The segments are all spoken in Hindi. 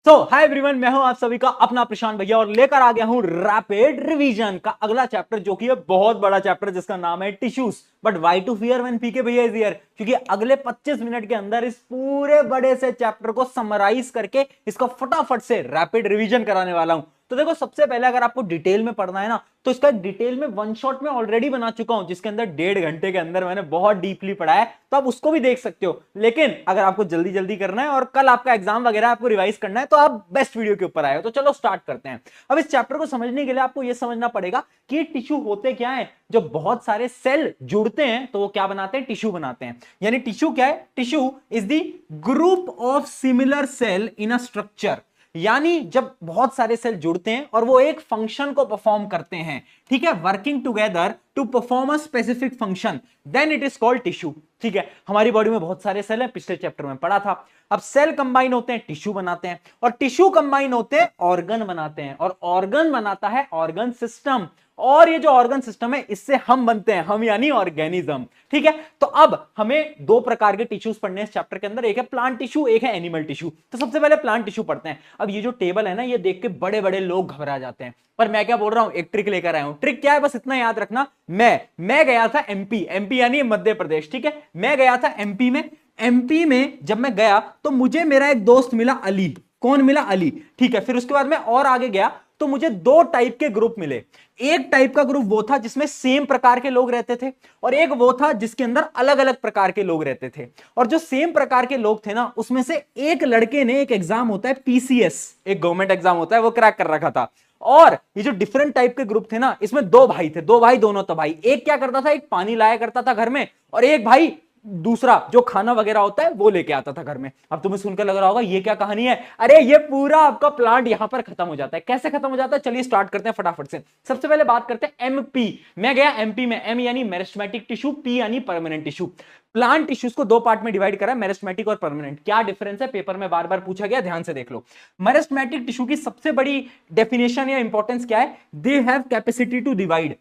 हाय एवरीवन, मैं हूं आप सभी का अपना प्रशांत भैया और लेकर आ गया हूं रैपिड रिवीजन का अगला चैप्टर, जो कि है बहुत बड़ा चैप्टर जिसका नाम है tissues. But why to fear when PK भैया इज हियर, क्योंकि अगले 25 मिनट के अंदर इस पूरे बड़े से चैप्टर को समराइज करके इसका फटाफट से रैपिड रिवीजन कराने वाला हूं। तो देखो, सबसे पहले अगर आपको डिटेल में पढ़ना है ना, तो इसका डिटेल में वन शॉट में ऑलरेडी बना चुका हूं, जिसके अंदर 1.5 घंटे के अंदर मैंने बहुत डीपली पढ़ा है, तो आप उसको भी देख सकते हो। लेकिन अगर आपको जल्दी जल्दी करना है और कल आपका एग्जाम वगैरह आपको रिवाइज करना है, तो आप बेस्ट वीडियो के ऊपर आए हो। तो चलो स्टार्ट करते हैं। अब इस चैप्टर को समझने के लिए आपको यह समझना पड़ेगा कि टिश्यू होते क्या है। जब बहुत सारे सेल जुड़ते हैं तो वो क्या बनाते हैं? टिश्यू बनाते हैं। यानी टिश्यू क्या है? Tissue is the group of similar cell in a structure. यानी जब बहुत सारे सेल जुड़ते हैं और वो एक फंक्शन को परफॉर्म करते हैं, ठीक है, working together to perform a specific function, then it is called tissue. ठीक है, हमारी बॉडी में बहुत सारे सेल हैं, पिछले चैप्टर में पढ़ा था। अब सेल कंबाइन होते हैं, टिश्यू बनाते हैं, और टिश्यू कंबाइन होते हैं, ऑर्गन बनाते हैं, और ऑर्गन बनाता है ऑर्गन सिस्टम। और ये जो ऑर्गन सिस्टम है, इससे हम बनते हैं, हम यानी ऑर्गेनिज्म। ठीक है, तो अब हमें दो प्रकार के टिश्यूज पढ़ने हैं इस चैप्टर के अंदर, एक है प्लांट टिश्यू, एक है एनिमल टिश्यू। तो सबसे पहले प्लांट टिश्यू पढ़ते हैं। अब ये जो टेबल है ना, ये देख के बड़े बड़े लोग घबरा जाते हैं, पर मैं क्या बोल रहा हूं, एक ट्रिक लेकर आया हूं। ट्रिक क्या है, बस इतना याद रखना। मैं गया था एमपी यानी मध्य प्रदेश। ठीक है, मैं गया था एमपी में जब मैं गया तो मुझे मेरा एक दोस्त मिला, अली। कौन मिला? अली। ठीक है, फिर उसके बाद मैं और आगे गया तो मुझे दो टाइप के ग्रुप मिले। एक टाइप का ग्रुप वो था जिसमें सेम प्रकार के लोग रहते थे, और एक वो था जिसके अंदर अलग अलग प्रकार के लोग रहते थे। और जो सेम प्रकार के लोग थे ना, उसमें से एक लड़के ने, एक एग्जाम होता है पीसीएस, एक गवर्नमेंट एग्जाम होता है, वो क्रैक कर रखा था। और ये जो डिफरेंट टाइप के ग्रुप थे ना, इसमें दो भाई थे, दो भाई दोनों तबाही। एक क्या करता था, एक पानी लाया करता था घर में, और एक भाई दूसरा जो खाना वगैरह होता है वो लेके आता था घर में। अब तुम्हें सुनकर लग रहा होगा ये क्या कहानी है? अरे ये पूरा आपका प्लांट यहां पर खत्म हो जाता है। कैसे खत्म हो जाता है? चलिए स्टार्ट करते हैं फटाफट से। सबसे पहले बात करते हैं एमपी। मैं गया एमपी में। एम यानी मेरिस्टेमेटिक टिश्यू, पी यानी परमानेंट टिश्यू। प्लांट टिश्यूज को दो पार्ट में डिवाइड करा, मेरिस्टेमेटिक और परमानेंट। क्या डिफरेंस है, पेपर में बार बार पूछा गया, ध्यान से देख लो। मेरिस्टेमेटिक टिश्यू की सबसे बड़ी डेफिनेशन या इंपॉर्टेंस क्या है? They have capacity to divide,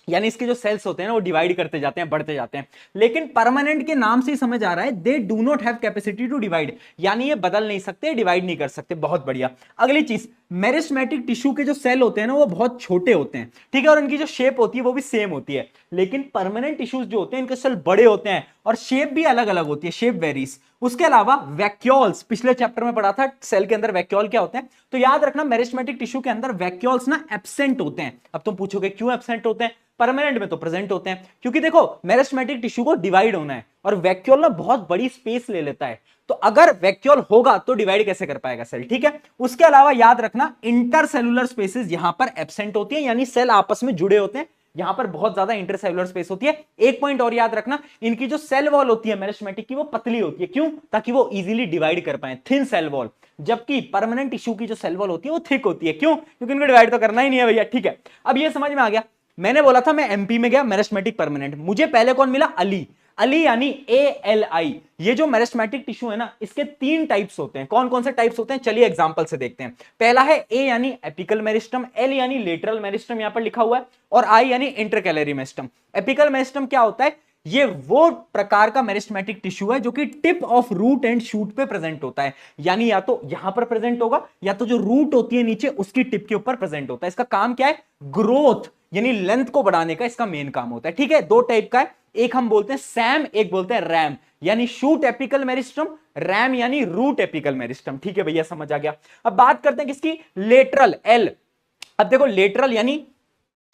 यानी इसके जो सेल्स होते हैं ना, वो डिवाइड करते जाते हैं, बढ़ते जाते हैं। लेकिन परमानेंट के नाम से ही समझ आ रहा है, they do not have capacity to divide, यानी ये बदल नहीं सकते, डिवाइड नहीं कर सकते। बहुत बढ़िया। अगली चीज, मेरिस्टेमेटिक टिश्यू के जो सेल होते हैं ना, वो बहुत छोटे होते हैं, ठीक है, और इनकी जो शेप होती है वो भी सेम होती है। लेकिन परमानेंट टिश्यूज जो होते हैं, इनके सेल बड़े होते हैं और शेप भी अलग अलग होती है, शेप वेरीज। उसके अलावा वैक्यूल्स, पिछले चैप्टर में पढ़ा था सेल के अंदर वैक्यूल क्या होते हैं, तो याद रखना मेरिस्टेमेटिक टिश्यू के अंदर वैक्यूल्स ना एब्सेंट होते हैं। अब तुम पूछोगे क्यों एब्सेंट होते हैं? परमानेंट में तो प्रेजेंट होते हैं, क्योंकि देखो मेरिस्टेमेटिक टिश्यू को डिवाइड होना है और वैक्यूल ना बहुत बड़ी स्पेस ले लेता है, तो अगर वैक्यूल होगा तो डिवाइड कैसे कर पाएगा सेल? ठीक है। उसके अलावा याद रखना इंटरसेलुलर स्पेसेस यहां पर एब्सेंट होती है, यानी सेल आपस में जुड़े होते हैं, यहां पर बहुत ज्यादा इंटरसेलुलर स्पेस होती है। एक पॉइंट और याद रखना, इनकी जो सेल वॉल होती है मेरिस्टेमेटिक की, वो पतली होती है। क्यों? ताकि वो इजीली डिवाइड कर पाए, थिन सेल वॉल। जबकि परमानेंट टिश्यू की जो सेल वॉल होती है वो थिक होती है। क्यों? क्योंकि इनको डिवाइड तो करना ही नहीं है भैया। ठीक है, अब ये समझ में आ गया। मैंने बोला था मैं एमपी में गया, मेरिस्टेमेटिक परमानेंट। मुझे पहले कौन मिला? अली। अली यानी ALI। ये जो मेरिस्टेमेटिक टिश्यू है ना, इसके 3 टाइप्स होते हैं। कौन कौन से टाइप्स होते हैं? चलिए एग्जांपल से देखते हैं। पहला है A यानी एपिकल मेरिस्टम, L यानी लेटरल मेरिस्टम, यहां पर लिखा हुआ है, और I यानी इंटरकैलरी मेरिस्टम। एपिकल मेरिस्टम क्या होता है? ये वो प्रकार का मेरिस्टेमेटिक टिश्यू है जो कि tip of root and shoot पे प्रेजेंट होता है, यानी या तो यहां पर प्रेजेंट होगा, या तो जो रूट होती है नीचे उसकी टिप के ऊपर प्रेजेंट होता है। इसका काम क्या है? ग्रोथ, यानी लेंथ को बढ़ाने का इसका मेन काम होता है। ठीक है, दो टाइप का है, एक हम बोलते हैं सैम, एक बोलते हैं रैम, यानी शूट एपिकल मेरिस्टम, रैम यानी रूट एपिकल मेरिस्टम। ठीक है भैया, समझ आ गया। अब बात करते हैं किसकी? Lateral, L। अब देखो लेटरल यानी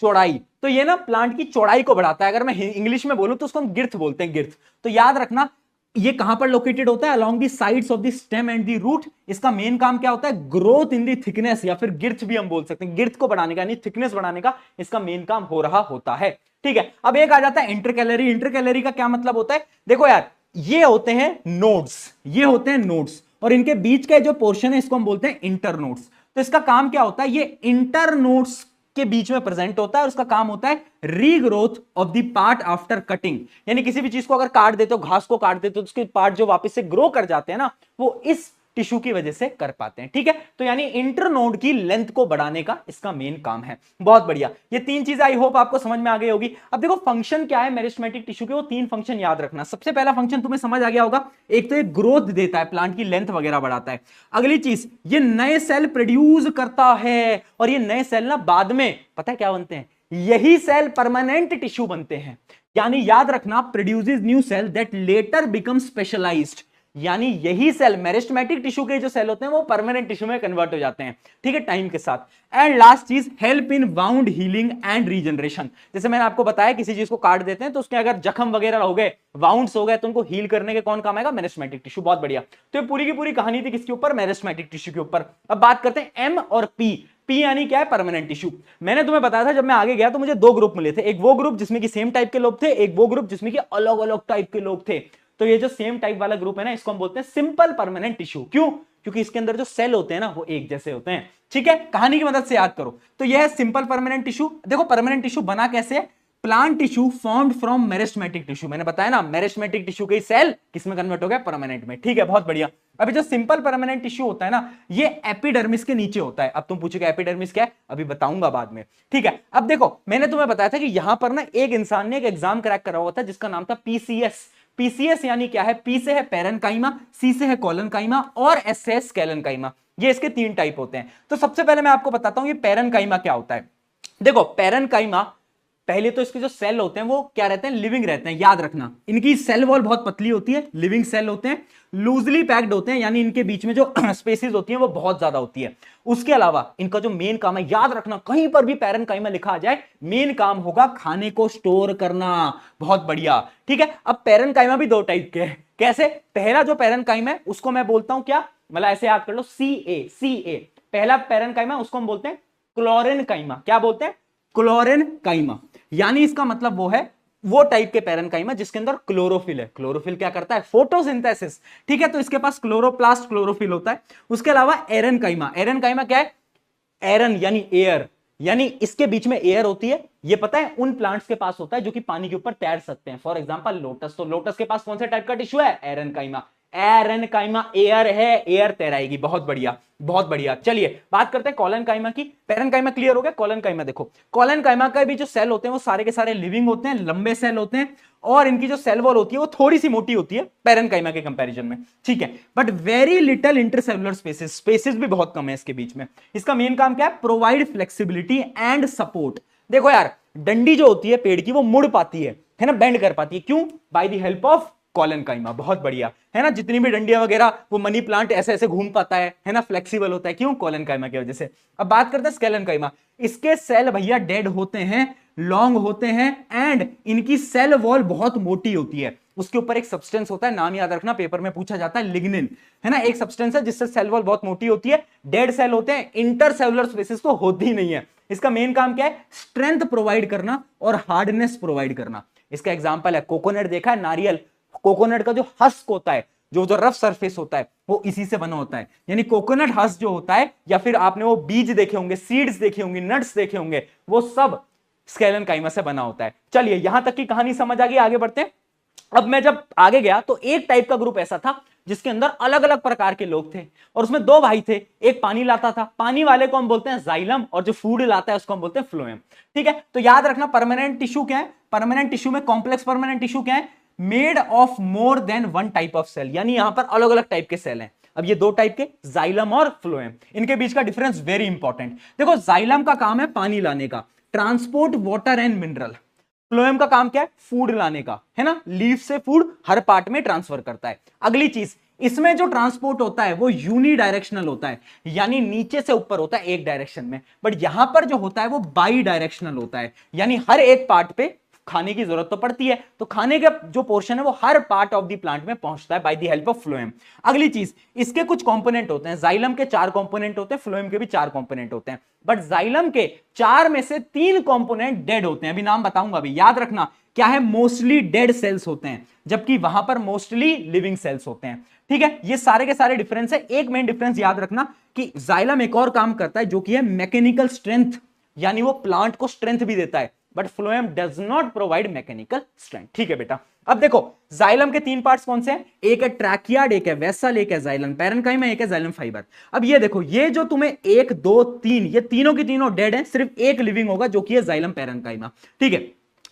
चौड़ाई, तो ये ना प्लांट की चौड़ाई को बढ़ाता है। अगर मैं इंग्लिश में बोलूं तो उसको हम गिर्थ बोलते हैं, गिर्थ। तो याद रखना ये कहां पर लोकेटेड होता है? Along the sides of the stem and the root. इसका मेन काम क्या होता है? ग्रोथ इन दी थिकनेस, या फिर गिर्थ भी हम बोल सकते हैं, गिर्थ को बढ़ाने का, यानी थिकनेस बढ़ाने का इसका मेन काम हो रहा होता है। ठीक है, अब एक आ जाता है इंटरकैलरी। इंटरकैलरी का क्या मतलब होता है? देखो यार, ये होते हैं नोड्स, ये होते हैं नोड्स, और इनके बीच का जो पोर्शन है इसको हम बोलते हैं इंटरनोड्स। तो इसका काम क्या होता है? ये इंटरनोड्स के बीच में प्रेजेंट होता है, और उसका काम होता है regrowth of the part after cutting. यानी किसी भी चीज को अगर काट देते हो, घास को काट देते हो, तो उसके पार्ट जो वापस से ग्रो कर जाते हैं ना, वो इस टिश्यू की वजह से कर पाते हैं। ठीक है, तो यानी इंटरनोड की लेंथ को बढ़ाने का इसका मेन काम है। बहुत बढ़िया, ये तीन चीजें आई होप आपको समझ में आ गई होगी। अब देखो फंक्शन क्या है मेरिस्टेमेटिक टिश्यू के, वो तीन फंक्शन याद रखना। सबसे पहला फंक्शन तुम्हें समझ आ गया होगा, एक तो ये ग्रोथ देता है, प्लांट की लेंथ वगैरह बढ़ाता है। अगली चीज, ये नए सेल प्रोड्यूस करता है, और ये नए सेल ना बाद में पता है क्या बनते हैं, यही सेल परमानेंट टिश्यू बनते हैं। यानी याद रखना, produces new cell that later become specialized, यानी यही सेल मेरिस्टेमेटिक टिश्यू के जो सेल होते हैं वो परमानेंट टिश्यू में कन्वर्ट हो जाते हैं, ठीक है, टाइम के साथ। एंड लास्ट चीज, help in wound healing and regeneration. जैसे मैंने आपको बताया किसी चीज को काट देते हैं तो उसके अगर जख्म वगैरह हो गए, वाउंड्स हो गए, तो उनको हील करने के कौन काम आएगा, मेरिस्टेमेटिक टिश्यू। बहुत बढ़िया, तो ये पूरी की पूरी कहानी थी किसके ऊपर, मेरिस्टेमेटिक टिश्यू के ऊपर। अब बात करते हैं एम और पी। पी यानी क्या है, परमानेंट टिश्यू। मैंने तुम्हें बताया था जब मैं आगे गया तो मुझे दो ग्रुप मिले थे, एक वो ग्रुप जिसमें कि सेम टाइप के लोग थे, एक वो ग्रुप जिसमें कि अलग अलग टाइप के लोग थे। तो ये जो सेम टाइप वाला ग्रुप है ना, इसको हम बोलते हैं सिंपल परमानेंट टिश्यू। क्यों? क्योंकि इसके अंदर जो सेल होते हैं ना वो एक जैसे होते हैं। ठीक है, कहानी की मदद से याद करो। तो यह है सिंपल परमानेंट टिश्यू। देखो परमानेंट टिश्यू बना कैसे है, plant tissue formed from meristematic tissue. मैंने बताया ना, मेरिस्टेमेटिक टिश्यू के सेल किसमें कन्वर्ट हो गया, परमानेंट में। ठीक है, बहुत बढ़िया। अभी जो सिंपल परमानेंट टिश्यू होता है ना, ये एपिडर्मिस के नीचे होता है। अब तुम पूछोगे एपिडर्मिस क्या है, अभी बताऊंगा बाद में। ठीक है, अब देखो मैंने तुम्हें बताया था कि यहां पर ना एक इंसान ने एक एग्जाम क्रैक करा हुआ था जिसका नाम था पीसीएस। पीसीएस यानी क्या है, पी से है पैरेनकाइमा, सी से है कोलनकाइमा और एस से है स्केलेनकाइमा। ये इसके तीन टाइप होते हैं। तो सबसे पहले मैं आपको बताता हूं ये पैरेनकाइमा क्या होता है। देखो पैरेनकाइमा, पहले तो इसके जो सेल होते हैं वो क्या रहते हैं, लिविंग रहते हैं। याद रखना, इनकी सेल वॉल बहुत पतली होती है, लिविंग सेल होते हैं, लूजली पैक्ड होते हैं, यानी इनके बीच में जो स्पेसेस होती हैं वो बहुत ज्यादा होती है। उसके अलावा इनका जो मेन काम है, याद रखना कहीं पर भी पैरेनकाइमा लिखा आ जाए, मेन काम होगा खाने को स्टोर करना। बहुत बढ़िया, ठीक है। अब पैरेनकाइमा भी दो टाइप के हैं। कैसे? पहला जो पैरेनकाइमा है उसको मैं बोलता हूं क्या, मतलब ऐसे याद कर लो, सी ए। पहला पैरेनकाइमा उसको हम बोलते हैं क्लोरेनकाइमा। क्या बोलते हैं, क्लोरेनकाइमा। यानी इसका मतलब वो है वो टाइप के पैरेनकाइमा जिसके अंदर क्लोरोफिल है। क्लोरोफिल क्या करता है, फोटोसिंथेसिस। ठीक है, तो इसके पास क्लोरोप्लास्ट क्लोरोफिल होता है। उसके अलावा एरेनकाइमा। एरेनकाइमा क्या है, एरन यानी एयर, यानी इसके बीच में एयर होती है। ये पता है उन प्लांट्स के पास होता है जो कि पानी के ऊपर तैर सकते हैं। फॉर एग्जांपल लोटस, तो लोटस के पास कौन से टाइप का टिश्यू है, एरेनकाइमा। एरेनकाइमा एयर है, एयर तैराएगी। बहुत बढ़िया, बहुत बढ़िया। चलिए बात करते हैं कोलनकाइमा की। पैरेनकाइमा क्लियर हो गया, कोलनकाइमा देखो, कोलनकाइमा का भी जो सेल होते हैं वो सारे के सारे लिविंग होते हैं, लंबे सेल होते हैं, और इनकी जो सेल वॉल होती है वो थोड़ी सी मोटी होती है पैरेनकाइमा के कंपैरिजन में। ठीक है, but very little intercellular spaces, spaces भी बहुत कम है इसके बीच में। इसका मेन काम क्या है, प्रोवाइड फ्लेक्सिबिलिटी एंड सपोर्ट। देखो यार, डंडी जो होती है पेड़ की वो मुड़ पाती है ना, बेंड कर पाती है। क्यों? By the help of collenchyma. बहुत बढ़िया, है ना। जितनी भी डंडियां वगैरह, वो मनी प्लांट ऐसे ऐसे घूम पाता है ना, फ्लेक्सिबल होता है। क्यों? कोलनकाइमा की वजह से। अब बात करते हैं स्केलेनकाइमा। इसके सेल भैया डेड होते हैं, लॉन्ग होते हैं, एंड इनकी सेल वॉल बहुत मोटी होती है। उसके ऊपर एक सब्सटेंस होता है, नाम याद रखना, पेपर में पूछा जाता है, लिग्निन, है ना। एक सब्सटेंस है जिससे सेल वॉल बहुत मोटी होती है, डेड सेल होते हैं, इंटरसेलुलर स्पेसेस तो होती ही नहीं है। इसका मेन काम क्या है, स्ट्रेंथ प्रोवाइड करना और हार्डनेस प्रोवाइड करना। इसका एग्जाम्पल है कोकोनट, देखा है नारियल, कोकोनट का जो हस्क होता है, जो रफ सरफेस होता है, वो इसी से बना होता है। यानी कोकोनट हस्क जो होता है, या फिर आपने वो बीज देखे होंगे, सीड्स देखे होंगे, नट्स देखे होंगे, वो सब स्केलेनकाइमा से बना होता है। चलिए यहां तक की कहानी समझ आ गई, आगे बढ़ते हैं। अब मैं जब आगे गया तो एक टाइप का ग्रुप ऐसा था जिसके अंदर अलग अलग प्रकार के लोग थे, और उसमें दो भाई थे। एक पानी लाता था, पानी वाले को हम बोलते हैं जाइलम, और जो फूड लाता है उसको हम बोलते हैं फ्लोएम। ठीक है, तो याद रखना परमानेंट टिश्यू क्या है, परमानेंट टिश्यू में कॉम्प्लेक्स परमानेंट टिश्यू क्या है, made of more than one type of cell. यानी यहां पर अलग अलग टाइप के सेल हैं। अब ये दो टाइप के, जाइलम और फ्लोएम, इनके बीच का डिफरेंस वेरी इंपॉर्टेंट। देखो जाइलम का काम है पानी लाने का, transport water and mineral. Phloem का काम क्या है, फूड लाने का, है ना, लीफ से फूड हर पार्ट में ट्रांसफर करता है। अगली चीज, इसमें जो ट्रांसपोर्ट होता है वो यूनी डायरेक्शनल होता है, यानी नीचे से ऊपर होता है एक डायरेक्शन में। बट यहां पर जो होता है वो बाई डायरेक्शनल होता है, यानी हर एक पार्ट पे खाने की जरूरत तो पड़ती है, तो खाने का जो पोर्शन है वो हर पार्ट ऑफ द प्लांट में पहुंचता है bye the help of phloem. अगली चीज, इसके कुछ कंपोनेंट होते हैं, जाइलम के 4 कंपोनेंट होते हैं, फ्लोएम के भी 4 कंपोनेंट होते हैं। बट जाइलम के 4 में से 3 कंपोनेंट डेड होते हैं, अभी नाम बताऊंगा। अभी याद रखना क्या है, मोस्टली डेड सेल्स होते हैं, जबकि वहां पर मोस्टली लिविंग सेल्स होते हैं। ठीक है, ये सारे के सारे डिफरेंस है। एक मेन डिफरेंस याद रखना कि जाइलम एक और काम करता है जो कि है मैकेनिकल स्ट्रेंथ, यानी वो प्लांट को स्ट्रेंथ भी देता है। But phloem does not provide mechanical strength. ठीक है बेटा, अब देखो जाइलम के तीन पार्ट्स कौन से हैं, एक है ट्रैकियार्ड, एक है वेसल, एक है जाइलम पैरेन्काइमा, एक है जाइलम फाइबर। अब ये देखो, ये जो तुम्हें 1 2 3, ये तीनों की तीनों डेड है, सिर्फ एक लिविंग होगा जो कि है जाइलम पैरेन्काइमा। ठीक है,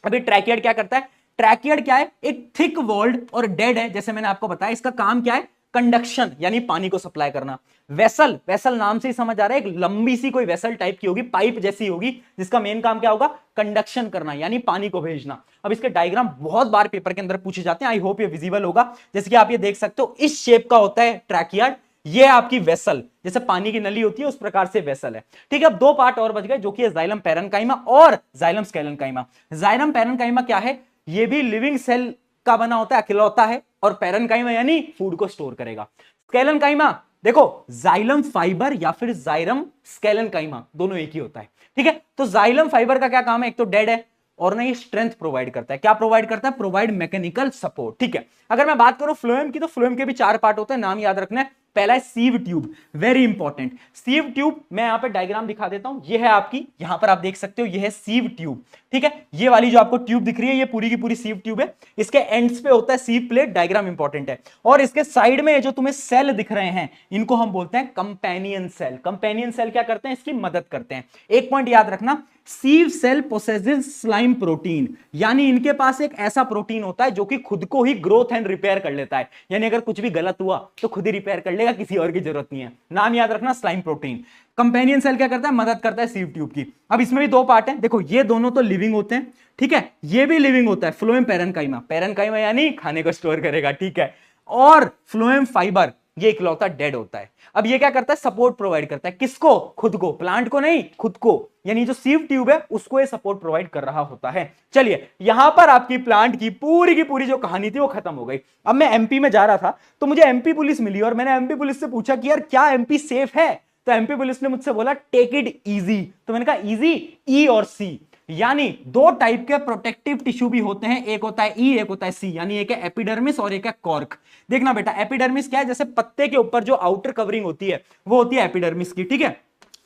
अभी ट्रैकियार्ड क्या करता है, ट्रैकियार्ड क्या है, एक थिक वॉल्ड और डेड है, जैसे मैंने आपको बताया, इसका काम क्या है, कंडक्शन यानी पानी को सप्लाई करना। वेसल, वेसल नाम से ही समझ आ रहा है, एक लंबी सी कोई वेसल टाइप की होगी, पाइप जैसी होगी, जिसका मेन काम क्या होगा, कंडक्शन करना यानी पानी को भेजना। अब इसके डायग्राम बहुत बार पेपर के अंदर पूछे जाते हैं, आई होप ये विजिबल होगा। जैसे कि आप ये देख सकते हो, इस शेप का होता है ट्रैकियार्ड, ये आपकी वेसल, जैसे पानी की नली होती है उस प्रकार से वेसल है। ठीक है, अब दो पार्ट और बच गए जो कि है जाइलम पैरेन्काइमा और जाइलम स्केलेन्काइमा। जाइलम पैरेन्काइमा क्या है, ये भी लिविंग सेल का बना होता है, अकेलौता है, और पैरेन्काइमा यानी फूड को स्टोर करेगा। स्केलेन्काइमा देखो, जाइलम फाइबर या फिर जाइलम स्केलेन्काइमा दोनों एक ही होता है। ठीक है, तो जाइलम फाइबर का क्या काम है, एक तो डेड है और ना ये स्ट्रेंथ प्रोवाइड करता है। क्या प्रोवाइड करता है, प्रोवाइड मैकेनिकल सपोर्ट। ठीक है, अगर मैं बात करूं फ्लोएम की, तो फ्लोएम के भी 4 पार्ट होते हैं, नाम याद रखना है। पहला है sieve tube, very important. Sieve tube मैं यहां पे डायग्राम दिखा देता हूं, ये है आपकी, यहां पर आप देख सकते हो, ये है सीव ट्यूब। ठीक है, ये वाली जो आपको ट्यूब दिख रही है, ये पूरी की पूरी सीव ट्यूब है। इसके एंड्स पे होता है सीव प्लेट, डायग्राम इंपॉर्टेंट है। और इसके साइड में जो तुम्हें सेल दिख रहे हैं, इनको हम बोलते हैं कंपेनियन सेल। कंपेनियन सेल क्या करते हैं, इसकी मदद करते हैं। एक पॉइंट याद रखना, सीव सेल पोसेसेस स्लाइम प्रोटीन, यानी इनके पास एक ऐसा प्रोटीन होता है जो कि खुद को ही ग्रोथ एंड रिपेयर कर लेता है, यानी अगर कुछ भी गलत हुआ तो खुद ही रिपेयर कर लेगा, किसी और की जरूरत नहीं है। नाम याद रखना, स्लाइम प्रोटीन। कंपेनियन सेल क्या करता है, मदद करता है सीव ट्यूब की। अब इसमें भी 2 पार्ट हैं, देखो ये दोनों तो लिविंग होते हैं, ठीक है, ये भी लिविंग होता है, फ्लोएम पैरेन्काइमा। पैरेन्काइमा यानी खाने को स्टोर करेगा, ठीक है, और फ्लोएम फाइबर ये इकलौता डेड होता है। अब ये क्या करता है, सपोर्ट प्रोवाइड करता है, किसको, खुद को, प्लांट को नहीं, खुद को, यानी जो सीव ट्यूब है उसको ये सपोर्ट प्रोवाइड कर रहा होता है। चलिए, यहां पर आपकी प्लांट की पूरी जो कहानी थी वो खत्म हो गई। अब मैं एमपी में जा रहा था, तो मुझे एमपी पुलिस मिली और मैंने एमपी पुलिस से पूछा कि यार क्या एमपी सेफ है, तो एमपी पुलिस ने मुझसे बोला टेक इट इजी। तो मैंने कहा इजी, ई और सी, यानी 2 टाइप के प्रोटेक्टिव टिश्यू भी होते हैं, एक होता है ई, एक होता है सी, यानी एक है एपिडर्मिस और एक है कॉर्क। देखना बेटा, एपिडर्मिस क्या है, जैसे पत्ते के ऊपर जो आउटर कवरिंग होती है वो होती है एपिडर्मिस की। ठीक है,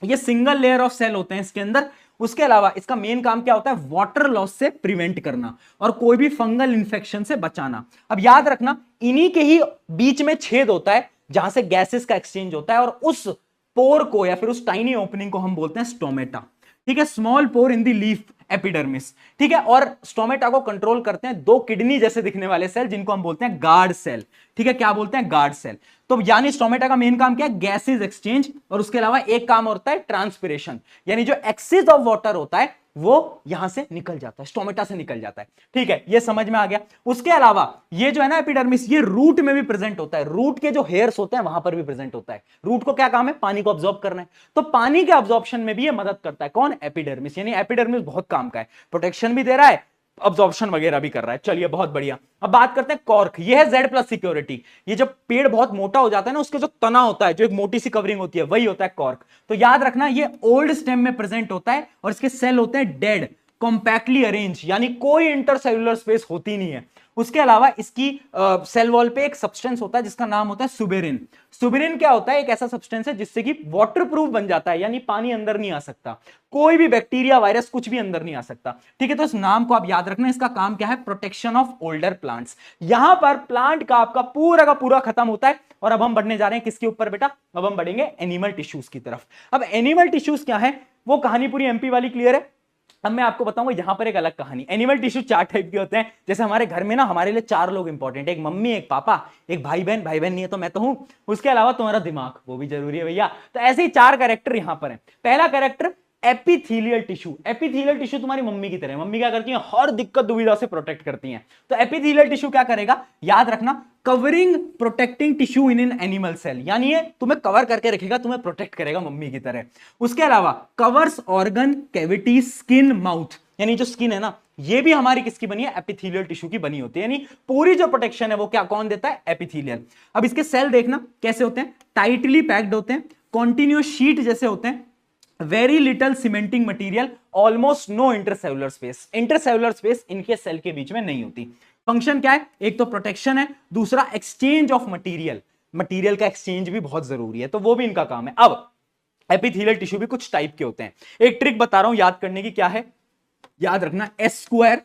ये सिंगल लेयर ऑफ सेल होते हैं इसके अंदर। उसके अलावा इसका मेन काम क्या होता है, वाटर लॉस से प्रिवेंट करना और कोई भी फंगल इंफेक्शन से बचाना। अब याद रखना, इन्हीं के ही बीच में छेद होता है जहां से गैसेस का एक्सचेंज होता है, और उस पोर को या फिर उस टाइनी ओपनिंग को हम बोलते हैं स्टोमेटा। ठीक है, small pore in the leaf epidermis. ठीक है, और स्टोमेटा को कंट्रोल करते हैं 2 किडनी जैसे दिखने वाले सेल, जिनको हम बोलते हैं गार्ड सेल। ठीक है, क्या बोलते हैं, गार्ड सेल। तो यानी स्टोमेटा का मेन काम क्या है, गैसेस एक्सचेंज, और उसके अलावा एक काम होता है ट्रांसपिरेशन, यानी जो एक्सेस ऑफ वाटर होता है वो यहां से निकल जाता है, स्टोमेटा से निकल जाता है। ठीक है, ये समझ में आ गया। उसके अलावा ये जो है ना एपिडर्मिस, ये रूट में भी प्रेजेंट होता है, रूट के जो हेयर्स होते हैं वहां पर भी प्रेजेंट होता है। रूट को क्या काम है, पानी को अब्सॉर्ब करना है, तो पानी के अब्सॉर्प्शन में भी ये मदद करता है। कौन, एपिडर्मिस, यानी एपिडर्मिस बहुत काम का है, प्रोटेक्शन भी दे रहा है, अब्जॉर्प्शन वगैरह भी कर रहा है। चलिए, बहुत बढ़िया। अब बात करते हैं कॉर्क, ये है Z प्लस सिक्योरिटी। ये जब पेड़ बहुत मोटा हो जाता है ना, उसके जो तना होता है, जो एक मोटी सी कवरिंग होती है, वही होता है कॉर्क। तो याद रखना, ये ओल्ड स्टेम में प्रेजेंट होता है और इसके सेल होते हैं डेड, कॉम्पैक्टली अरेंज, यानी कोई इंटरसेल्युलर स्पेस होती नहीं है। उसके अलावा इसकी सेल वॉल पे एक सब्सटेंस होता है जिसका नाम होता है सुबेरिन। सुबेरिन क्या होता है, एक ऐसा सब्सटेंस है जिससे कि वाटर प्रूफ बन जाता है, यानी पानी अंदर नहीं आ सकता, कोई भी बैक्टीरिया वायरस कुछ भी अंदर नहीं आ सकता। ठीक है, तो इस नाम को आप याद रखना, इसका काम क्या है, प्रोटेक्शन ऑफ ओल्डर प्लांट्स। यहां पर प्लांट का आपका पूरा का पूरा खत्म होता है, और अब हम बढ़ने जा रहे हैं किसके ऊपर बेटा, अब हम बढ़ेंगे एनिमल टिश्यूज की तरफ। अब एनिमल टिश्यूज क्या है, वो कहानी पूरी एमपी वाली क्लियर है। अब मैं आपको बताऊंगा यहां पर एक अलग कहानी। एनिमल टिश्यू 4 टाइप के होते हैं, जैसे हमारे घर में ना हमारे लिए 4 लोग इंपॉर्टेंट है, एक मम्मी, एक पापा, एक भाई बहन, भाई बहन नहीं है तो मैं तो हूं, उसके अलावा तुम्हारा दिमाग, वो भी जरूरी है भैया। तो ऐसे ही 4 कैरेक्टर यहां पर हैं। पहला character epithelial tissue. Epithelial tissue तुम्हारी मम्मी की तरह, मम्मी क्या करती है, हर दिक्कत दुविधा से प्रोटेक्ट करती हैं। तो एपिथेलियल टिश्यू क्या करेगा, याद रखना, covering protecting tissue in an animal cell, यानी ये तुम्हें कवर करके रखेगा, तुम्हें प्रोटेक्ट करेगा मम्मी की तरह। उसके अलावा covers organ cavity, skin, mouth, यानी जो स्किन है ना, ये भी हमारी किसकी बनी है, एपिथेलियल टिश्यू की बनी होती है, यानी पूरी जो प्रोटेक्शन है वो क्या कौन देता है, एपिथेलियल। अब इसके सेल देखना कैसे होते हैं, टाइटली पैक्ड होते हैं, कॉन्टिन्यूस शीट जैसे होते हैं, very little cementing material, almost no intercellular space. Intercellular space इनके सेल के बीच में नहीं होती। फंक्शन क्या है, एक तो प्रोटेक्शन है, दूसरा एक्सचेंज ऑफ मटेरियल, मटेरियल का एक्सचेंज भी बहुत जरूरी है, तो वो भी इनका काम है। अब एपिथेलियल टिश्यू भी कुछ टाइप के होते हैं, एक ट्रिक बता रहा हूं याद करने की, क्या है, याद रखना एस स्क्वायर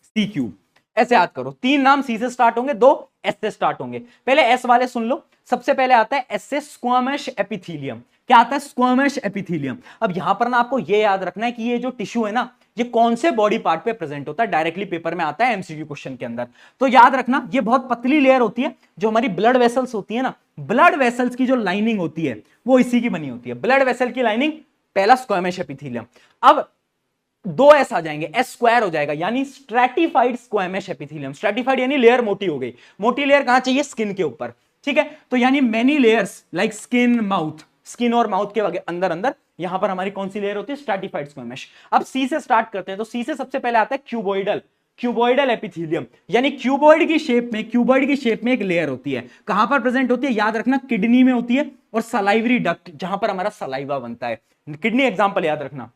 सी क्यूब, ऐसे याद करो। 3 नाम सी से स्टार्ट होंगे, 2 एस से स्टार्ट होंगे। पहले एस वाले सुन लो। सबसे पहले आता है एस से स्क्वामश एपिथीलियम। क्या आता है? स्क्वामश एपिथीलियम। अब यहां पर ना आपको ये याद रखना है कि ये जो टिश्यू है ना, ये कौन से बॉडी पार्ट पे प्रेजेंट होता है। डायरेक्टली पेपर में आता है एमसीक्यू क्वेश्चन के अंदर। तो याद रखना ये बहुत पतली लेयर होती है, जो हमारी ब्लड वेसल्स होती है ना, ब्लड वेसल्स की जो लाइनिंग होती है वो इसी की बनी होती है। ब्लड वेसल की लाइनिंग, पहला स्क्वामश एपिथीलियम। अब 2 एस आ जाएंगे, एस स्क्वायर हो जाएगा, यानी स्ट्रैटिफाइड स्क्वामश एपिथेलियम। स्ट्रैटिफाइड यानी लेयर मोटी हो गई। मोटी लेयर कहां चाहिए? स्किन के ऊपर, ठीक है। तो यानी many layers like skin, mouth, skin और माउथ के अंदर अंदर यहां पर हमारी कौन सी लेयर होती है? स्ट्रैटिफाइड स्क्वामश। अब सी से स्टार्ट करते हैं, तो सी से सबसे पहले आता है क्यूबोइडल, क्यूबोइडल एपिथेलियम, यानी क्यूबोइड की शेप में, क्यूबोइड की शेप में एक लेयर होती है। कहां पर प्रेजेंट होती है? याद रखना किडनी में होती है, और सलाइवरी डक्ट, जहां पर हमारा सलाइवा बनता है। किडनी एग्जांपल याद रखना।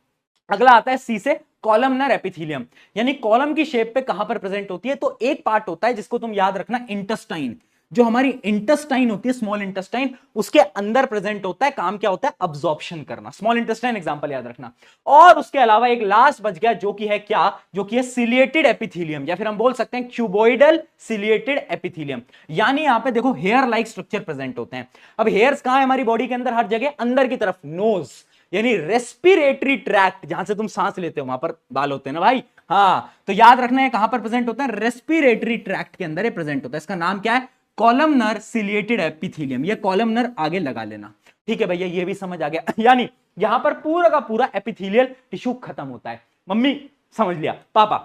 अगला आता है सी से कॉलमनर एपिथेलियम, यानी कॉलम की शेप पे कहां पर प्रेजेंट होती है? तो एक पार्ट होता है जिसको तुम याद रखना इंटेस्टाइन, जो हमारी इंटेस्टाइन होती है, स्मॉल इंटेस्टाइन, उसके अंदर प्रेजेंट होता है। काम क्या होता है? अब्जॉर्प्शन करना। स्मॉल इंटेस्टाइन एग्जांपल याद रखना। और उसके अलावा एक लास्ट बच गया, जो कि है क्या? जो कि है सिलिएटेड एपिथेलियम, या फिर हम बोल सकते हैं क्यूबोइडल सिलिएटेड एपिथेलियम। यानी यहां पे देखो हेयर लाइक स्ट्रक्चर प्रेजेंट होते हैं। अब हेयर्स कहां है हमारी बॉडी के अंदर? हर जगह अंदर की तरफ, नोज, यानी रेस्पिरेटरी ट्रैक्ट, जहां से तुम सांस लेते हो वहां पर बाल होते हैं ना भाई। हाँ, तो याद रखना है कहां पर प्रेजेंट होता है? रेस्पिरेटरी ट्रैक्ट के अंदर ये प्रेजेंट होता है। इसका नाम क्या है? Columnar ciliated epithelium. ये कॉलमनर आगे लगा लेना, ठीक है भैया, ये भी समझ आ गया। यानी यहां पर पूरा का पूरा एपिथेलियल टिश्यू खत्म होता है। मम्मी समझ लिया। पापा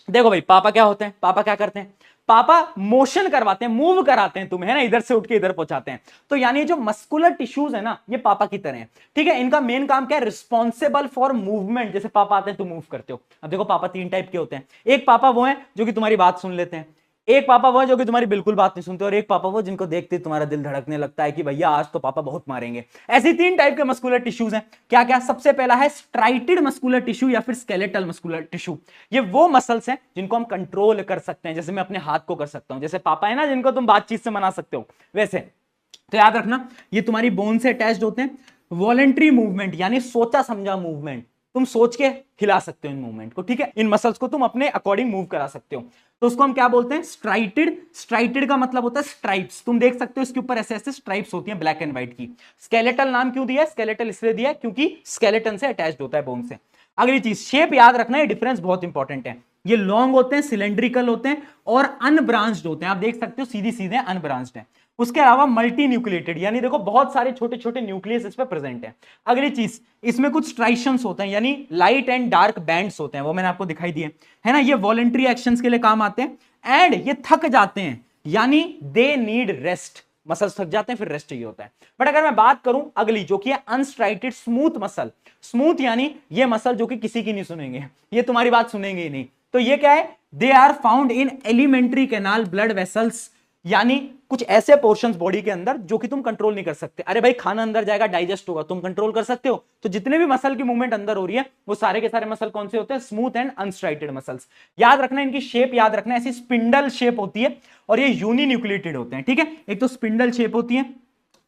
देखो भाई, पापा क्या होते हैं? पापा क्या करते हैं? पापा मोशन करवाते हैं, मूव कराते हैं तुम्हें, है ना, इधर से उठ के इधर पहुंचाते हैं। तो यानी जो मस्कुलर टिश्यूज है ना, ये पापा की तरह हैं, ठीक है। इनका मेन काम क्या है? Responsible for movement. जैसे पापा आते हैं तो मूव करते हो। अब देखो पापा 3 टाइप के होते हैं। एक पापा वो है जो कि तुम्हारी बात सुन लेते हैं, एक पापा वो है जो कि तुम्हारी बिल्कुल बात नहीं सुनते, और एक पापा वो जिनको देखते तुम्हारा दिल धड़कने लगता है कि भैया आज तो पापा बहुत मारेंगे। ऐसी 3 टाइप के मस्कुलर टिश्यूज हैं। क्या क्या? सबसे पहला है स्ट्राइटेड मस्कुलर टिश्यू या फिर स्केलेटल मस्कुलर टिश्यू। ये वो मसल्स हैं जिनको हम कंट्रोल कर सकते हैं, जैसे मैं अपने हाथ को कर सकता हूं, जैसे पापा है ना जिनको तुम बातचीत से मना सकते हो, वैसे। तो याद रखना ये तुम्हारी बोन से अटैच्ड होते हैं। वॉलेंट्री मूवमेंट यानी सोचा समझा मूवमेंट, तुम सोच के हिला सकते हो इन मूवमेंट को, ठीक है। इन मसल्स को तुम अपने अकॉर्डिंग मूव करा सकते हो। तो उसको हम क्या बोलते हैं? स्ट्राइटेड। स्ट्राइटेड का मतलब होता है स्ट्राइप्स। तुम देख सकते हो इसके ऊपर ऐसे ऐसे स्ट्राइप्स होती हैं ब्लैक एंड व्हाइट की। स्केलेटल नाम क्यों दिया है? स्केलेटल इसलिए दिया है क्योंकि स्केलेटन से अटैच्ड होता है बोन से। अगली चीज, शेप याद रखना, ये डिफरेंस बहुत इंपॉर्टेंट है। ये लॉन्ग होते हैं, सिलेंड्रिकल होते हैं, और अनब्रांच्ड होते हैं। आप देख सकते हो सीधी सीधे अनब्रांच्ड है। उसके अलावा मल्टी न्यूक्लिएटेड, यानी देखो बहुत सारे छोटे छोटे न्यूक्लियस इस पे प्रेजेंट है। अगली चीज, इसमें कुछ स्ट्राइशंस होते हैं, यानी लाइट एंड डार्क बैंड्स होते हैं, वो मैंने आपको दिखाई दिए, है ना। ये वॉलेंट्री एक्शंस के लिए काम आते हैं, एंड ये थक जाते हैं, यानी दे नीड रेस्ट। मसल्स थक जाते हैं, फिर रेस्ट चाहिए होता है। बट अगर मैं बात करूं अगली, जो कि है अनस्ट्राइटेड स्मूथ मसल। स्मूथ यानी ये मसल जो कि किसी की नहीं सुनेंगे, ये तुम्हारी बात सुनेंगे ही नहीं। तो ये क्या है? They are found in alimentary canal blood vessels, यानी कुछ ऐसे पोर्शंस बॉडी के अंदर जो कि तुम कंट्रोल नहीं कर सकते। अरे भाई खाना अंदर जाएगा, डाइजेस्ट होगा, तुम कंट्रोल कर सकते हो। तो जितने भी मसल की मूवमेंट अंदर हो रही है, वो सारे के सारे मसल कौन से होते हैं? Smooth and unstriated muscles. याद रखना इनकी शेप याद रखना, ऐसी स्पिंडल शेप होती है, और ये यूनिन्यूक्लिएटेड होते हैं, ठीक है। एक तो स्पिंडल शेप होती है,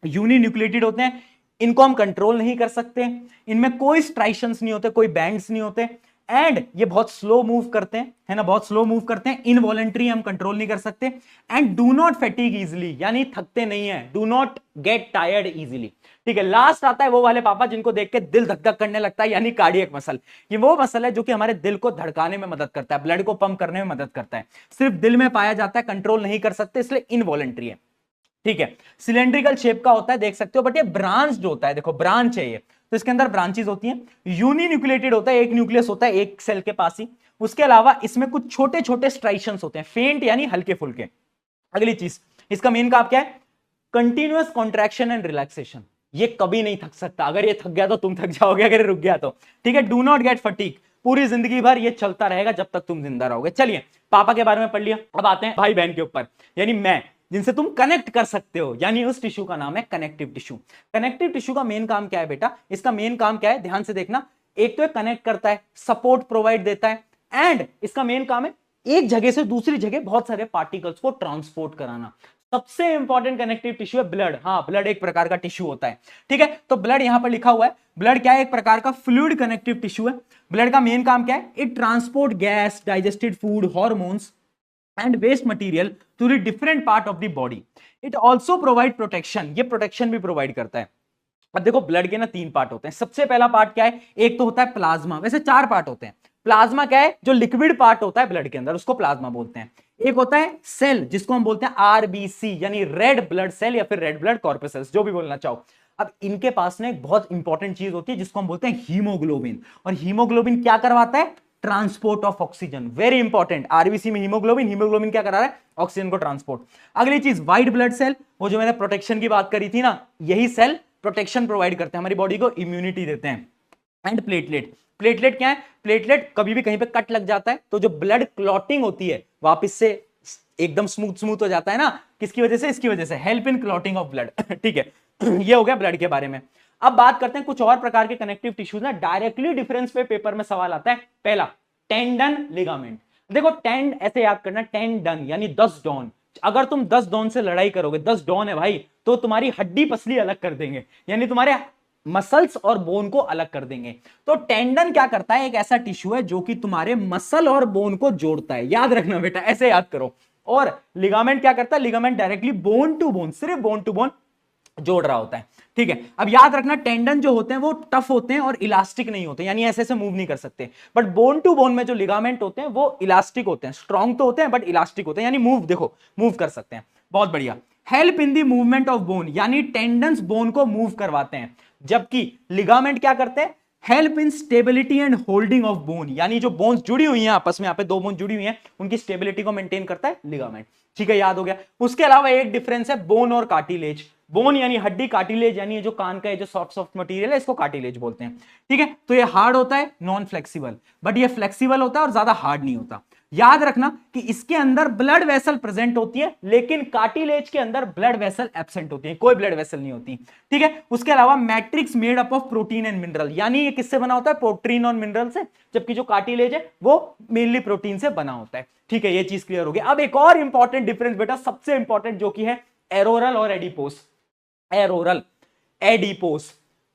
यूनिन्यूक्लिएटेड होते हैं, इनको हम कंट्रोल नहीं कर सकते, इनमें कोई स्ट्राइशंस नहीं होते, कोई बैंड्स नहीं होते, एंड ये बहुत स्लो मूव करते हैं, है ना, बहुत स्लो मूव करते हैं। इनवॉलेंट्री हम कंट्रोल नहीं कर सकते, and do not fatigue easily, यानी थकते नहीं है, do not get tired easily, ठीक है। लास्ट आता है वो वाले पापा जिनको देख के दिल धक धक करने लगता है, यानी कार्डियक मसल। ये वो मसल है जो कि हमारे दिल को धड़काने में मदद करता है, ब्लड को पंप करने में मदद करता है। सिर्फ दिल में पाया जाता है, कंट्रोल नहीं कर सकते, इसलिए इनवॉलेंट्री है, ठीक है। सिलेंड्रिकल शेप का होता है, देख सकते हो, बट ये ब्रांच्ड होता है, देखो ब्रांच है ये, तो इसके अंदर ब्रांचेस होती हैं। यूनिन्यूक्लिएटेड होता है, एक न्यूक्लियस होता है एक सेल के पास ही। उसके अलावा इसमें कुछ छोटे छोटे स्ट्राइशंस होते हैं, फेंट यानी हल्के फुल्के। अगली चीज, इसका मेन काम क्या है? Continuous contraction and relaxation. ये कभी नहीं थक सकता, अगर ये थक गया तो तुम थक जाओगे, अगर ये रुक गया तो, ठीक है। डू नॉट गेट फटीग, पूरी जिंदगी भर ये चलता रहेगा जब तक तुम जिंदा रहोगे। चलिए, पापा के बारे में पढ़ लिया, अब आते हैं भाई बहन के ऊपर, यानी मैं, जिनसे तुम कनेक्ट कर सकते हो, यानी उस टिश्यू का नाम है कनेक्टिव टिश्यू। कनेक्टिव टिश्यू का मेन काम क्या है बेटा? इसका मेन काम क्या है? ध्यान से देखना। एक तो कनेक्ट करता है, सपोर्ट प्रोवाइड देता है, एंड इसका मेन काम है एक जगह से दूसरी जगह बहुत सारे पार्टिकल्स को ट्रांसपोर्ट कराना। सबसे इंपॉर्टेंट कनेक्टिव टिश्यू है ब्लड। हाँ, ब्लड एक प्रकार का टिश्यू होता है, ठीक है। तो ब्लड यहां पर लिखा हुआ है, ब्लड क्या है? एक प्रकार का फ्लूइड कनेक्टिव टिश्यू है। ब्लड का मेन काम क्या है? It transport gas, digested food, hormones and waste material to the different part of the body. It also provide protection, ये प्रोटेक्शन भी प्रोवाइड करता है। अब देखो ब्लड के ना 3 पार्ट होते हैं। सबसे पहला पार्ट क्या है? एक तो होता है प्लाज्मा, वैसे 4 पार्ट होते हैं। प्लाज्मा क्या है? जो लिक्विड पार्ट होता है ब्लड के अंदर, उसको प्लाज्मा बोलते हैं। एक होता है सेल, जिसको हम बोलते हैं आरबीसी, यानी रेड ब्लड सेल या फिर रेड ब्लड कॉर्पसेल्स, जो भी बोलना चाहो। अब इनके पास ना एक बहुत इंपॉर्टेंट चीज होती है जिसको हम बोलते हैं हीमोग्लोबिन। और हीमोग्लोबिन क्या करवाता है? Transport of oxygen. Very important, RBC में हीमोग्लोबिन, हीमोग्लोबिन क्या करा रहा है? ऑक्सीजन को ट्रांसपोर्ट। अगली चीज व्हाइट ब्लड सेल, वो जो मैंने प्रोटेक्शन की बात करी थी ना, यही सेल प्रोटेक्शन प्रोवाइड करते हैं, हमारी बॉडी को इम्यूनिटी देते हैं। एंड प्लेटलेट, प्लेटलेट क्या है? प्लेटलेट कभी भी कहीं पे कट लग जाता है तो जो ब्लड क्लॉटिंग होती है वापस से एकदम स्मूथ स्मूथ हो जाता है ना, किसकी वजह से? इसकी वजह से, help in clotting of blood. ठीक है, ये हो गया ब्लड के बारे में। अब बात करते हैं कुछ और प्रकार के कनेक्टिव टिश्यूज ना, डायरेक्टली डिफरेंस पे पेपर में सवाल आता है। पहला टेंडन लिगामेंट। देखो टेंड ऐसे याद करना, टेंडन यानी 10 डॉन। अगर तुम 10 डॉन से लड़ाई करोगे, 10 डॉन है भाई, तो तुम्हारी हड्डी पसली अलग कर देंगे, यानी तुम्हारे मसल्स और बोन को अलग कर देंगे। तो टेंडन क्या करता है? एक ऐसा टिश्यू है जो कि तुम्हारे मसल और बोन को जोड़ता है, याद रखना बेटा, ऐसे याद करो। और लिगामेंट क्या करता है? Ligament directly bone to bone, सिर्फ बोन टू बोन जोड़ रहा होता है। ठीक है, अब याद रखना टेंडन जो होते हैं वो टफ होते हैं और इलास्टिक नहीं होते, यानी ऐसे ऐसे मूव नहीं कर सकते। बट बोन टू बोन में जो लिगामेंट होते हैं वो इलास्टिक होते हैं, स्ट्रॉन्ग तो होते हैं बट इलास्टिक होते हैं, यानी मूव, देखो मूव कर सकते हैं। बहुत बढ़िया। Help in the movement of bone, यानी टेंडन्स बोन को मूव करवाते हैं, जबकि लिगामेंट क्या करते हैं? Help in stability and holding of bone, यानी जो बोन्स जुड़ी हुई हैं आपस में, यहाँ पे 2 बोन जुड़ी हुई हैं, उनकी स्टेबिलिटी को मेंटेन करता है लिगामेंट। ठीक है, याद हो गया। उसके अलावा एक डिफरेंस है बोन और कार्टिलेज। बोन यानी हड्डी, कार्टिलेज यानी जो कान का जो सॉफ्ट सॉफ्ट मटेरियल है, इसको कार्टिलेज बोलते हैं। ठीक है, तो ये हार्ड होता है, नॉन फ्लेक्सिबल, बट ये फ्लेक्सिबल होता है और ज्यादा हार्ड नहीं होता। याद रखना कि इसके अंदर ब्लड वेसल प्रेजेंट होती है, लेकिन कार्टिलेज के अंदर ब्लड वेसल एब्सेंट होती है, कोई ब्लड वेसल नहीं होती। ठीक है, उसके अलावा matrix made up of protein and mineral, यानी ये किससे बना होता है? प्रोटीन और मिनरल से, जबकि जो कार्टिलेज है वो मेनली प्रोटीन से बना होता है। ठीक है, ये चीज क्लियर होगी। अब एक और इंपॉर्टेंट डिफरेंस बेटा, सबसे इंपॉर्टेंट, जो कि है एरोरल और एडिपोस। एरोरल, एडिपोस,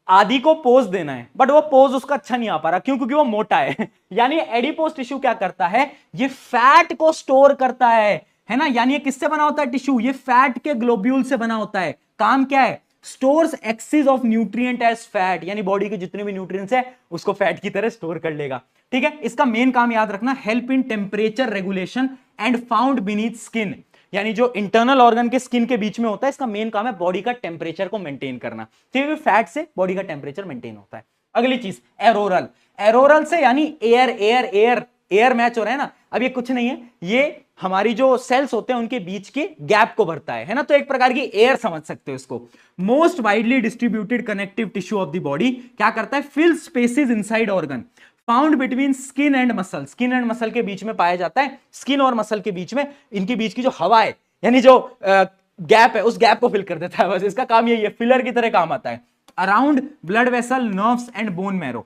आदि को पोज देना है, बट वो पोज उसका अच्छा नहीं आ पा रहा, क्यों? क्योंकि वो मोटा है। यानी एडिपोस टिश्यू क्या करता है? ये फैट को स्टोर करता है ना, यानी ये किससे बना होता है टिश्यू? ये फैट के ग्लोब्यूल से बना होता है। काम क्या है? Stores excess of nutrient as fat, यानी बॉडी के जितने भी न्यूट्रिएंट्स है उसको फैट की तरह स्टोर कर लेगा। ठीक है, इसका मेन काम याद रखना, help in temperature regulation and found beneath skin, यानी जो इंटरनल ऑर्गन के स्किन के बीच में होता है, इसका मेन काम है बॉडी का टेम्परेचर को मेंटेन करना। ठीक है, फैट से बॉडी का टेम्परेचर मेंटेन होता है। अगली चीज एरोरल, एरोरल से यानी air air air air match हो रहा है ना। अब ये कुछ नहीं है, ये हमारी जो सेल्स होते हैं उनके बीच के गैप को भरता है ना, तो एक प्रकार की एयर समझ सकते हो इसको। Most widely distributed connective tissue of the body क्या करता है? Fill spaces inside organ, found between skin and muscle, skin and muscle के बीच में पाया जाता है। स्किन और मसल के बीच में, इनके बीच की जो हवा है, यानी जो गैप है, उस गैप को फिल कर देता है, बस इसका काम यही है, फिलर की तरह काम आता है। Around blood vessel, nerves and bone marrow.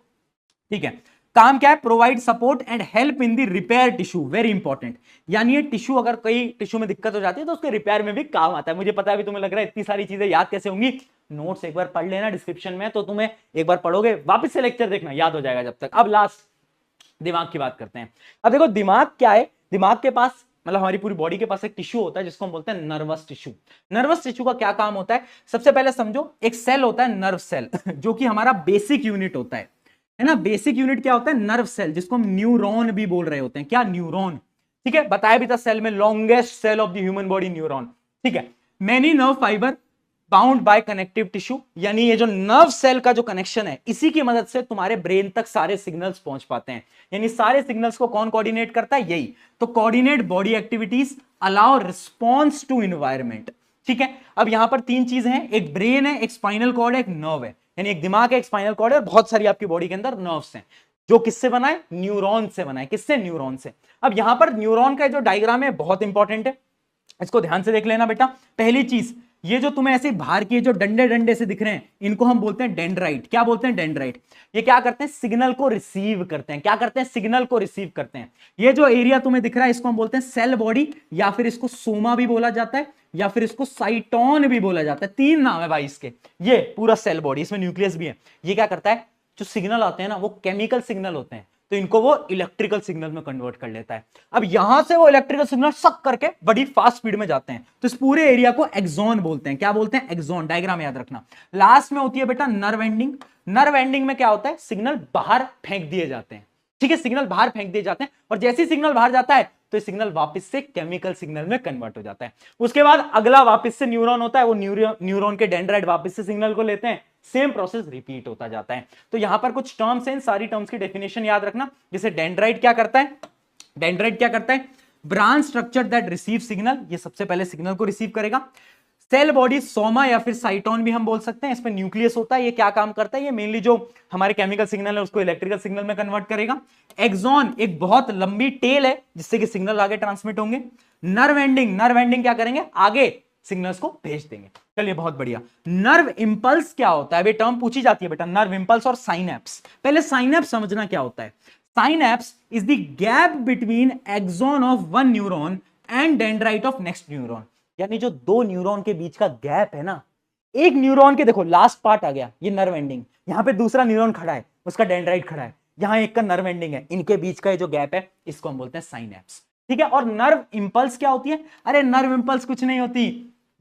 ठीक है, काम क्या है? Provide support and help in the repair tissue, very important. यानी ये टिश्यू, अगर कोई टिश्यू में दिक्कत हो जाती है तो उसके रिपेयर में भी काम आता है। मुझे पता है अभी तुम्हें लग रहा है इतनी सारी चीजें याद कैसे होंगी, नोट्स एक बार पढ़ लेना डिस्क्रिप्शन में, तो तुम्हें एक बार पढ़ोगे वापस से लेक्चर देखना, याद हो जाएगा जब तक। अब लास्ट दिमाग की बात करते हैं। अब देखो दिमाग क्या है? दिमाग के पास, मतलब हमारी पूरी बॉडी के पास एक टिश्यू होता है जिसको हम बोलते हैं नर्वस टिश्यू। नर्वस टिश्यू का क्या काम होता है? सबसे पहले समझो, एक सेल होता है नर्व सेल, जो कि हमारा बेसिक यूनिट होता है ना। बेसिक यूनिट क्या होता है? नर्व सेल, जिसको हम न्यूरॉन भी बोल रहे होते हैं। क्या? न्यूरॉन। ठीक है, बताया भी था सेल में, longest cell of the human body neuron. ठीक है, many nerve fibre bound by connective tissue, यानी ये जो नर्व सेल का जो कनेक्शन है, इसी की मदद से तुम्हारे ब्रेन तक सारे सिग्नल्स पहुंच पाते हैं। यानी सारे सिग्नल्स को कौन कोऑर्डिनेट करता है? यही तो, coordinate body activities, allow response to environment. ठीक है, अब यहां पर 3 चीजें हैं, एक ब्रेन है, एक स्पाइनल कॉर्ड है, एक नर्व है, यानी एक दिमाग है, एक स्पाइनल कॉर्ड है, और बहुत सारी आपकी बॉडी के अंदर नर्व्स हैं, जो किससे बना है? न्यूरॉन से बना है। किससे? न्यूरॉन से। अब यहां पर न्यूरॉन का जो डायग्राम है बहुत इंपॉर्टेंट है, इसको ध्यान से देख लेना बेटा। पहली चीज, ये जो तुम्हें ऐसे बाहर के जो डंडे डंडे से दिख रहे हैं, इनको हम बोलते हैं डेंड्राइट। क्या बोलते हैं? डेंड्राइट। ये क्या करते हैं? सिग्नल को रिसीव करते हैं। क्या करते हैं? सिग्नल को रिसीव करते हैं। ये जो एरिया तुम्हें दिख रहा है, इसको हम बोलते हैं सेल बॉडी, या फिर इसको सोमा भी बोला जाता है, या फिर इसको साइटोन भी बोला जाता है। 3 नाम है भाई इसके। ये पूरा सेल बॉडी, इसमें न्यूक्लियस भी है। ये क्या करता है? जो सिग्नल आते हैं ना, वो केमिकल सिग्नल होते हैं, तो इनको वो इलेक्ट्रिकल सिग्नल में कन्वर्ट कर लेता है। अब यहां से वो इलेक्ट्रिकल सिग्नल सक करके बड़ी फास्ट स्पीड में जाते हैं, तो इस पूरे एरिया को एक्सॉन बोलते हैं। क्या बोलते हैं? एक्सॉन। डायग्राम याद रखना। लास्ट में होती है बेटा नर्व एंडिंग। नर्व एंडिंग में क्या होता है? सिग्नल बाहर फेंक दिए जाते हैं। ठीक है, सिग्नल बाहर फेंक दिए जाते हैं, और जैसे ही सिग्नल बाहर जाता है तो सिग्नल वापस से केमिकल सिग्नल में कन्वर्ट हो जाता है। उसके बाद अगला वापस से न्यूरॉन होता है, वो न्यूरॉन के डेंड्राइट वापस से सिग्नल को लेते हैं, सेम प्रोसेस रिपीट होता जाता है। तो यहां पर कुछ टर्म्स हैं, सारी टर्म्स की डेफिनेशन याद रखना। जैसे डेंड्राइट क्या करता है? डेंड्राइट क्या करता है? Branch structure that receive signal, ये सबसे पहले सिग्नल को रिसीव करेगा। सेल बॉडी, सोमा या फिर साइटोन भी हम बोल सकते हैं, इसमें न्यूक्लियस होता है। ये क्या काम करता है? ये मेनली जो हमारे केमिकल सिग्नल है उसको इलेक्ट्रिकल सिग्नल में कन्वर्ट करेगा। एक्सॉन एक बहुत लंबी टेल है जिससे कि सिग्नल आगे ट्रांसमिट होंगे। नर्व एंडिंग, नर्व एंडिंग क्या करेंगे? आगे सिग्नल्स को भेज देंगे। चलिए बहुत बढ़िया। नर्व इंपल्स क्या होता है? टर्म पूछी जाती है बेटा, नर्व इंपल्स और साइनैप्स। पहले साइनैप्स समझना क्या होता है। Synapse is the gap between axon of one neuron and dendrite of next neuron. यानी जो दो न्यूरॉन के बीच का गैप है ना, एक न्यूरॉन के देखो लास्ट पार्ट आ गया, ये नर्व एंडिंग, यहां पे दूसरा न्यूरॉन खड़ा है, उसका डेंड्राइट खड़ा है, यहां एक का नर्व एंडिंग है, इनके बीच का जो गैप है इसको हम बोलते हैं साइनैप्स। ठीक है, और नर्व इंपल्स क्या होती है? अरे नर्व इंपल्स कुछ नहीं होती,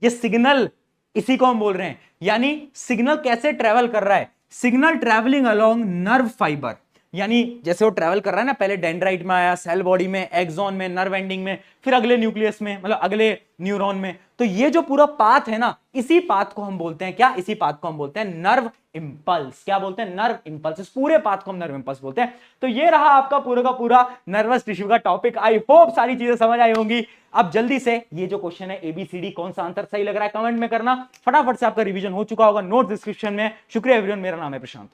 ये सिग्नल, इसी को हम बोल रहे हैं। यानी सिग्नल कैसे ट्रेवल कर रहा है? Signal travelling along nerve fibre, यानी जैसे वो ट्रेवल कर रहा है ना, पहले डेंड्राइट में आया, सेल बॉडी में, एक्सॉन में, नर्व एंडिंग में, फिर अगले न्यूक्लियस में, मतलब अगले न्यूरॉन में। तो ये जो पूरा पाथ है ना, इसी पाथ को हम बोलते हैं क्या? इसी पाथ को हम बोलते हैं नर्व इंपल्स। क्या बोलते हैं? Nerve impulse. इस पूरे पाथ को हम नर्व इंपल्स बोलते हैं। तो ये रहा आपका पूरा का पूरा नर्वस टिश्यू का टॉपिक। आई होप सारी चीजें समझ आई होंगी। अब जल्दी से ये जो क्वेश्चन है ABCD, कौन सा आंसर सही लग रहा है कमेंट में करना। फटाफट से आपका रिवीजन हो चुका होगा, नोट डिस्क्रिप्शन में। शुक्रिया एवरीवन, मेरा नाम है प्रशांत।